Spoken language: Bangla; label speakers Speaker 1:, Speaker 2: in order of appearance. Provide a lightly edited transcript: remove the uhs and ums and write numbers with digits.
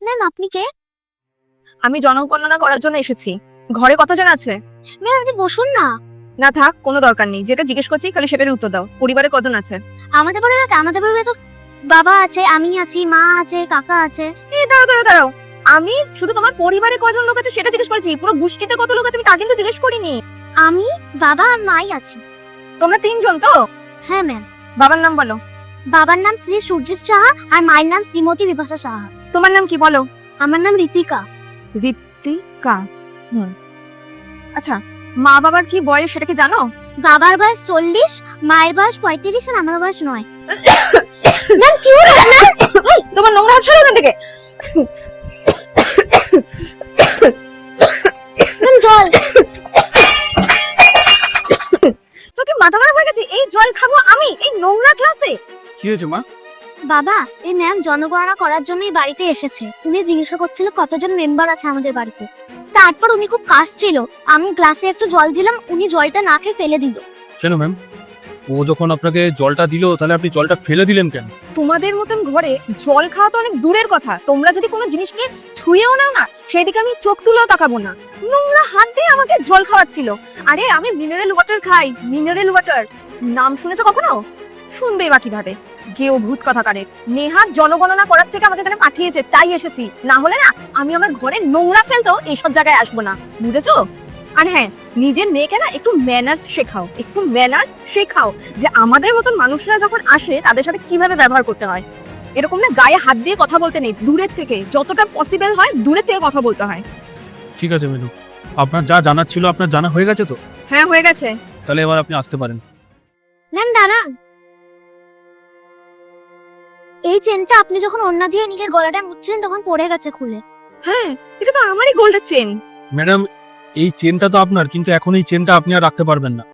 Speaker 1: ম্যাম আপনি কে?
Speaker 2: আমি জনগণনা করার জন্য এসেছি। ঘরে কতজন আছে?
Speaker 1: ম্যাম আপনি বসুন না।
Speaker 2: না থাক, কোনো দরকার নেই। যেটা জিজ্ঞেস করছি খালি সেটারই উত্তর দাও। পরিবারে কজন আছে?
Speaker 1: আমাদের পরিবারে তো বাবা আছে, আমি আছি, মা আছে, কাকা আছে।
Speaker 2: এই দাঁড়াও। আমি শুধু তোমার পরিবারে কজন লোক আছে সেটা জিজ্ঞেস করেছি। পুরো গোষ্ঠীতে কত লোক আছে আমি তা কিন্তু জিজ্ঞেস করিনি।
Speaker 1: আমি, বাবা আর মাই আছি।
Speaker 2: তোমরা তিনজন তো?
Speaker 1: হ্যাঁ ম্যাম।
Speaker 2: বাবার নাম বলো।
Speaker 1: বাবার নাম শ্রী সূর্যিত সাহা আর মায়ের নাম শ্রীমতী বিপাশা সাহা।
Speaker 2: তোমার নাম কি বলো?
Speaker 1: আমার নাম ঋতিকা।
Speaker 2: ঋতিকা। আচ্ছা, মা বাবার কি বয়স সেটা কি জানো?
Speaker 1: বাবার বয়স 40, মায়ের বয়স 35 আর আমার বয়স 9। ম্যাম কি হলো আপনার?
Speaker 2: তোমার নোংরা হাত সরাও এখান থেকে।
Speaker 1: ম্যাম জল।
Speaker 2: তোকে মাথা খারাপ হয়ে গেছে? এই জল খাবো আমি এই নোংরা ক্লাসে?
Speaker 3: কি হয়েছে মা?
Speaker 1: বাবা, এই ম্যাম জনগণনা করার জন্যই বাড়িতে এসেছে। উনি জিজ্ঞাসা করছিল কতজন মেম্বার আছে আমাদের বাড়িতে। তারপর উনি খুব কাশছিল। আমি গ্লাসে একটু জল দিলাম, উনি জলটা না খেয়ে ফেলে দিল।
Speaker 3: কেন ম্যাম? ও যখন আপনাকে জলটা দিল তাহলে আপনি জলটা ফেলে দিলেন কেন?
Speaker 2: তোমাদের মতন ঘরে জল খাওয়া তো অনেক দূরের কথা। তোমরা যদি কোনো জিনিসকে ছুঁয়েও নাও না, সেদিকে আমি চোখ তুলেও তাকাবো না। নোংরা হাত দিয়ে আমাকে জল খাওয়াচ্ছিল। আরে আমি মিনারেল ওয়াটার খাই, মিনারেল ওয়াটার। নাম শুনেছো কখনো? শুনবেই বা কিভাবে? গেও ভূত কথাকারে। নেহাত জনগণনা করার থেকে আমাকে এখানে পাঠিয়েছে, তাই এসেছি। না হলে না আমি আমার ঘরে নোংরা ফেলতো এইসব জায়গায় আসবো না, বুঝেছো? আর হ্যাঁ, নিজের মেয়েকে না একটু ম্যানার্স শেখাও, যে আমাদের মতন মানুষরা যখন আসে তাদের সাথে কিভাবে ব্যবহার করতে হয়। এরকম না গায়ে হাত দিয়ে কথা বলতে নেই, দূরের থেকে যতটা পসিবল হয় দূরের থেকে কথা বলতে হয়।
Speaker 3: ঠিক আছে মিনু, আপনার যা জানার ছিল আপনার জানা হয়ে গেছে তো?
Speaker 2: হ্যাঁ হয়ে গেছে।
Speaker 3: তাহলে এবার আপনি আসতে পারেন।
Speaker 1: ম্যাম দাঁড়ান। এই চেনটা আপনি যখন ওড়না দিয়ে নিজের গলাটা মুছছিলেন তখন পড়ে গেছে খুলে।
Speaker 2: হ্যাঁ, এটা তো আমারই গোল্ডের চেন।
Speaker 3: ম্যাডাম, এই চেনটা তো আপনার, কিন্তু এখন এই চেনটা আপনি আর রাখতে পারবেন না।